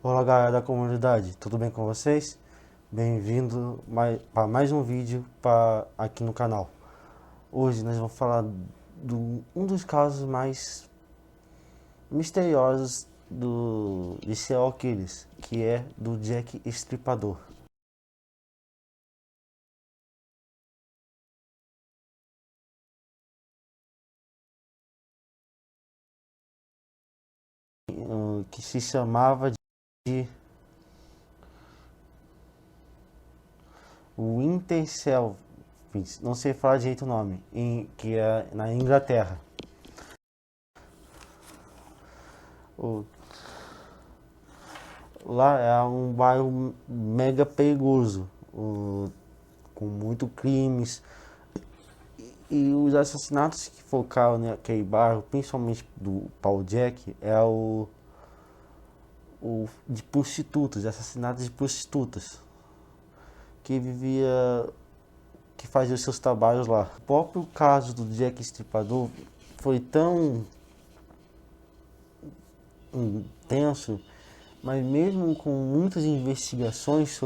Olá galera da comunidade, tudo bem com vocês? Bem-vindo para mais um vídeo aqui no canal. Hoje nós vamos falar de um dos casos mais misteriosos de serial killers, que é do Jack Estripador. Que se chamava de Winterfell, não sei falar direito o nome, que é na Inglaterra. O- Lá é um bairro mega perigoso, com muito crimes. E os assassinatos que focaram naquele bairro, principalmente do Paul Jack, o de prostitutas, assassinatos de prostitutas, que vivia, que fazia os seus trabalhos lá. O próprio caso do Jack Estripador foi tão intenso, mas mesmo com muitas investigações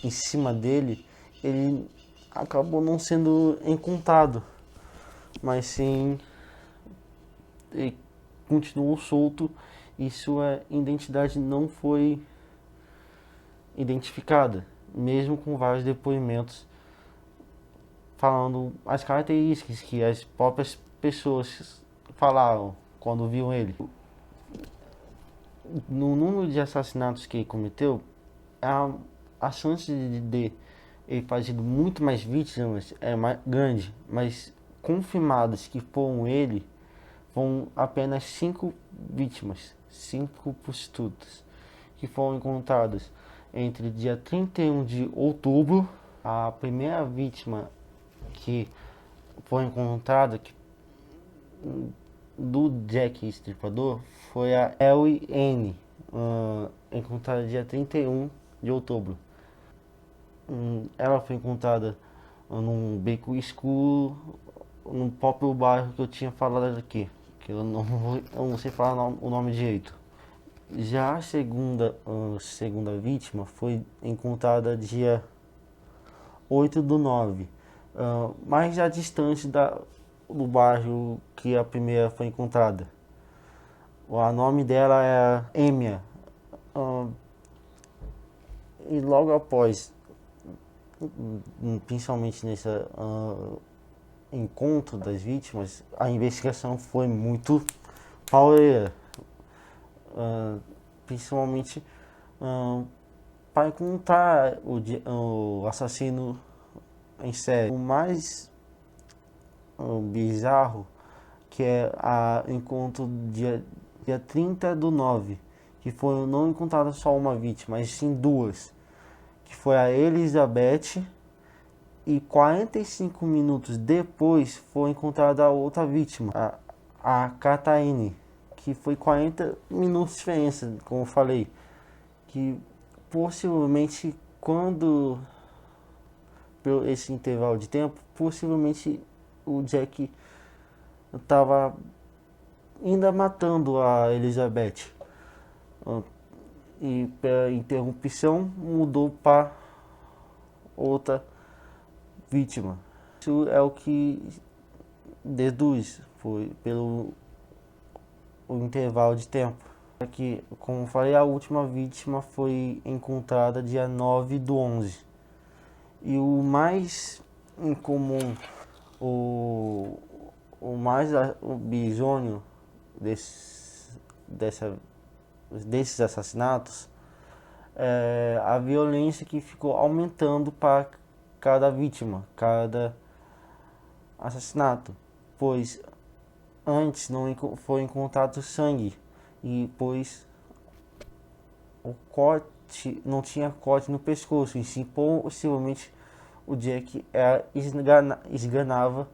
em cima dele, ele acabou não sendo encontrado, mas sim ele continuou solto e sua identidade não foi identificada, mesmo com vários depoimentos falando as características que as próprias pessoas falaram quando viam ele. No número de assassinatos que ele cometeu, a chance de ele fazer muito mais vítimas é mais grande, mas confirmadas que foram ele, foram apenas 5 vítimas, 5 prostitutas, que foram encontradas entre dia 31 de outubro. A primeira vítima que foi encontrada do Jack Estripador foi a Ellie N, encontrada dia 31 de outubro. Ela foi encontrada num beco escuro no próprio bairro que eu tinha falado aqui, que eu não sei falar o nome direito. Já a segunda vítima foi encontrada dia 8/9, mais já distante do bairro que a primeira foi encontrada. O nome dela é Emia. Uh, e logo após, principalmente nesse encontro das vítimas, a investigação foi muito pauleira, principalmente para encontrar o assassino em série. O mais bizarro que é o encontro dia 30/9, que foi não encontrada só uma vítima, mas sim duas, que foi a Elizabeth, e 45 minutos depois foi encontrada a outra vítima, a Catherine, que foi 40 minutos de diferença, como eu falei, que possivelmente quando, por esse intervalo de tempo, possivelmente o Jack estava ainda matando a Elizabeth, e pela interrupção mudou para outra vítima. Isso é o que deduz, foi pelo o intervalo de tempo. Aqui, como falei, a última vítima foi encontrada dia 9/11. E o mais incomum, o, o bizonho dessa, desses assassinatos é a violência que ficou aumentando para cada vítima, cada assassinato, pois antes não foi encontrado sangue, e pois o corte não tinha corte no pescoço, e sim possivelmente o Jack esganava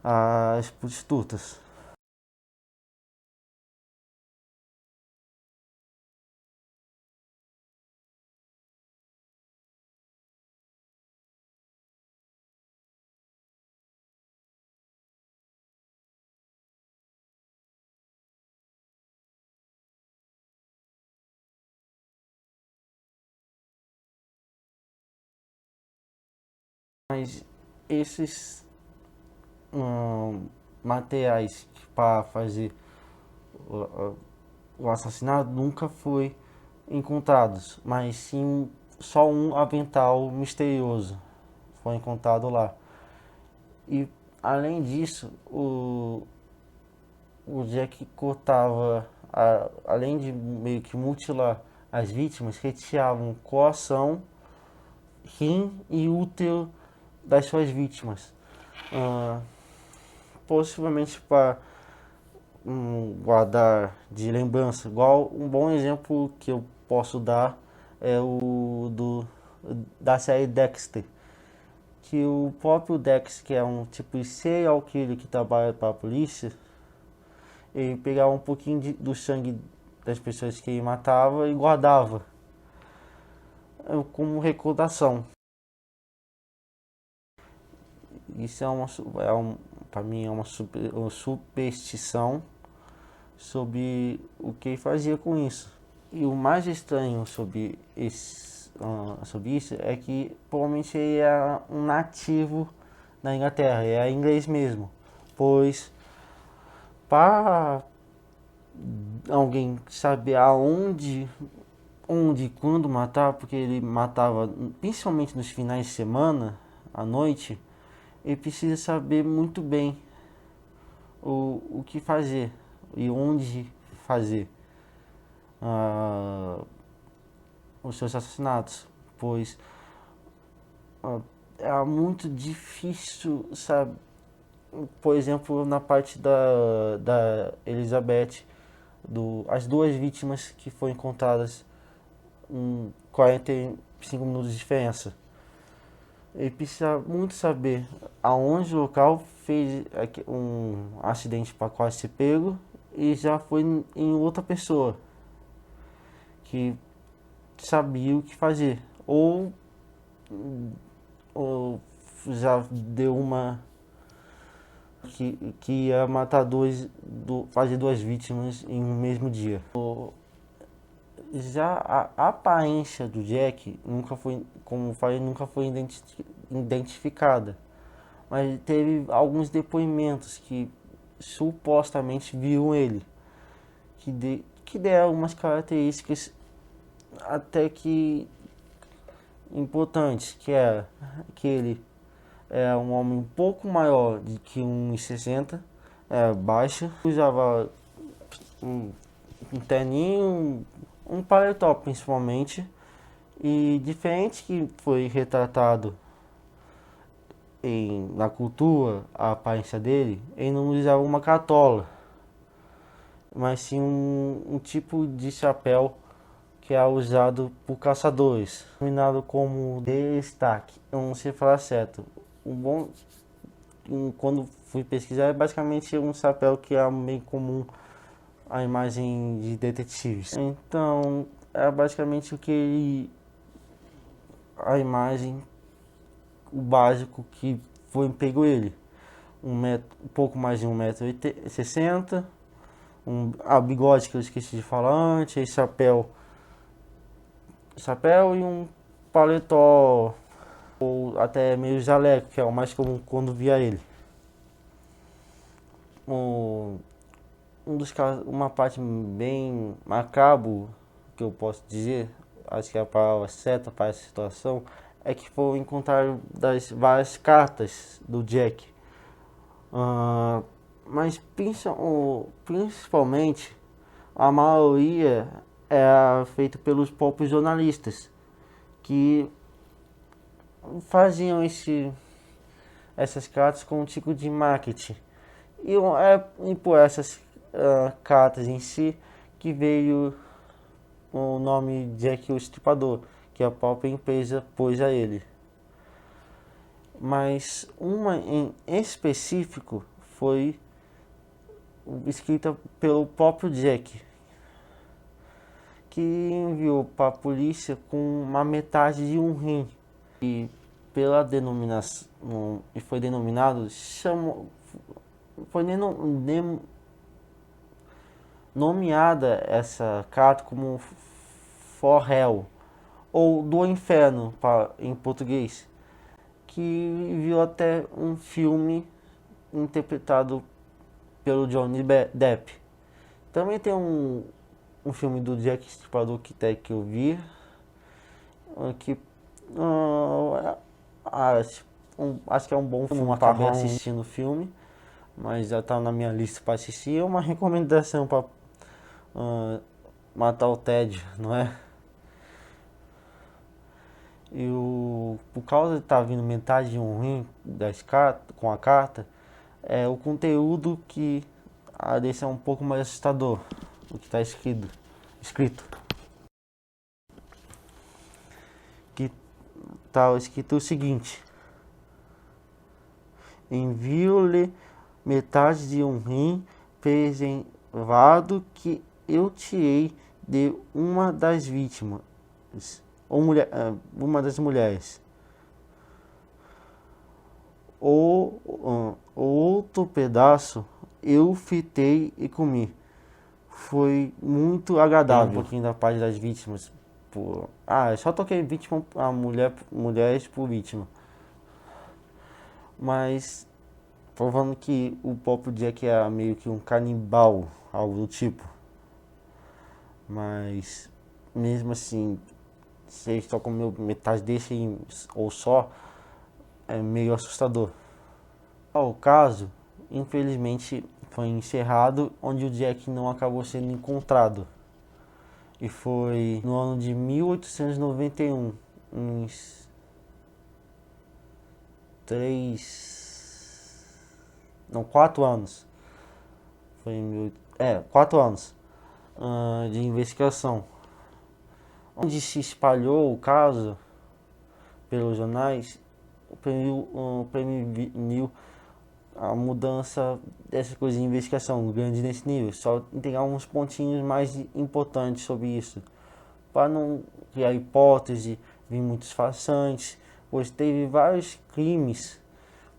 as prostitutas. Mas esses materiais para fazer o, o assassinato nunca foi encontrados, mas sim só um avental misterioso foi encontrado lá. E além disso, o Jack cortava, além de meio que mutilar as vítimas, retiravam coração, rim e útero das suas vítimas, ah, possivelmente para guardar de lembrança. Igual um bom exemplo que eu posso dar é da série Dexter, que o próprio Dex, que é um tipo de serial killer que trabalha para a polícia, ele pegava um pouquinho do sangue das pessoas que ele matava e guardava como recordação. Isso para mim é uma superstição sobre o que ele fazia com isso. E o mais estranho sobre isso é que provavelmente ele é um nativo da Inglaterra, é inglês mesmo, pois para alguém saber onde e quando matar, porque ele matava principalmente nos finais de semana, à noite, ele precisa saber muito bem o que fazer e onde fazer ah, os seus assassinatos, pois é muito difícil, sabe? Por exemplo, na parte da Elizabeth, as duas vítimas que foram encontradas em 45 minutos de diferença. Ele precisa muito saber aonde o local fez um acidente para quase ser pego e já foi em outra pessoa que sabia o que fazer. Ou já deu uma que ia matar fazer duas vítimas em um mesmo dia. Já a aparência do Jack nunca foi, como falei, nunca foi identificada. Mas teve alguns depoimentos que supostamente viram ele, que deram algumas características até que importantes, que ele é um homem um pouco maior de que 1,60, baixo, usava um terninho, um paletó principalmente, e diferente que foi retratado na cultura, a aparência dele, ele não usava uma cartola, mas sim um tipo de chapéu que é usado por caçadores, denominado como destaque. Eu não sei falar certo. Quando fui pesquisar, é basicamente um chapéu que é meio comum a imagem de detetives. Então, é basicamente a imagem, o básico que foi pego ele. Um pouco mais de 1,60 m, bigode que eu esqueci de falar antes, e chapéu e um paletó ou até meio jaleco, que é o mais comum quando via ele. Uma parte bem macabro que eu posso dizer, acho que é a palavra certa para essa situação, é que foi encontrar das várias cartas do Jack. Mas principalmente a maioria é feita pelos próprios jornalistas que faziam essas cartas com um tipo de marketing. E por essas cartas em si que veio o nome Jack o Estripador, que a própria empresa pôs a ele. Mas uma em específico foi escrita pelo próprio Jack, que enviou para a polícia com uma metade de um rim. E pela denominação, e foi denominado, foi nomeada essa carta como For Hell, ou do inferno em português, que viu até um filme interpretado pelo Johnny Depp. Também tem um filme do Jack Stripador que eu vi, que acho que é um bom filme. Eu acabei assistindo o filme, mas já tá na minha lista para assistir. É uma recomendação para matar o tédio, não é? E por causa de estar vindo metade de um rim com a carta, o conteúdo que deixa um pouco mais assustador, o que está escrito. Que está escrito o seguinte: envio-lhe metade de um rim preservado que eu tirei de uma das vítimas, uma das mulheres. O outro pedaço eu fritei e comi. Foi muito agradável. Um pouquinho da parte das vítimas. Eu só toquei vítima, mulheres por vítima. Mas provando que o próprio Jack é meio que um canibal, algo do tipo. Mas mesmo assim, se eles só comeu metade desse ou só, é meio assustador. O caso, infelizmente, foi encerrado, onde o Jack não acabou sendo encontrado. E foi no ano de 1891, uns 4 anos. Foi 4 anos de investigação, onde se espalhou o caso pelos jornais, preveniu a mudança dessa coisa de investigação grande nesse nível. Só entregar uns pontinhos mais importantes sobre isso, para não criar hipótese, vir muitos façantes, pois teve vários crimes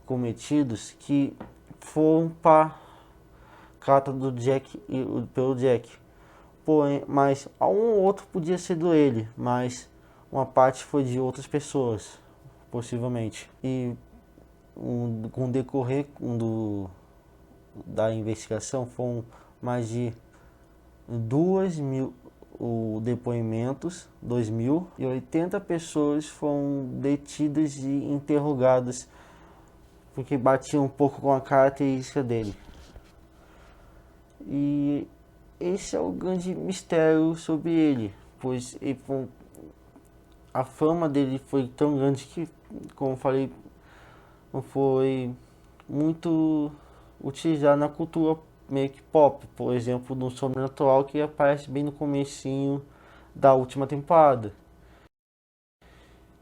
cometidos que foram para carta do Jack pelo Jack. Porém, mas um ou outro podia ser do ele, mas uma parte foi de outras pessoas, possivelmente. E com o decorrer da investigação foram mais de 2.000 depoimentos, 2.000, e 80 pessoas foram detidas e interrogadas porque batiam um pouco com a característica dele. E esse é o grande mistério sobre ele, pois a fama dele foi tão grande que, como eu falei, foi muito utilizado na cultura meio que pop. Por exemplo, no Sobrenatural, que aparece bem no comecinho da última temporada.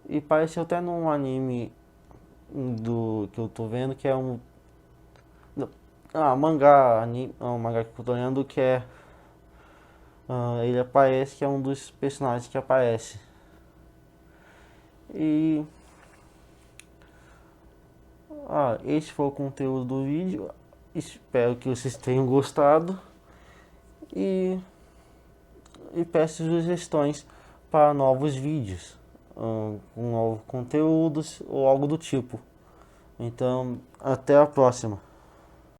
E apareceu até num anime que eu tô vendo, que é um mangá que eu tô lendo, que é ele aparece, que é um dos personagens que aparece. E esse foi o conteúdo do vídeo. Espero que vocês tenham gostado e peço sugestões para novos vídeos com novos conteúdos ou algo do tipo. Então, até a próxima.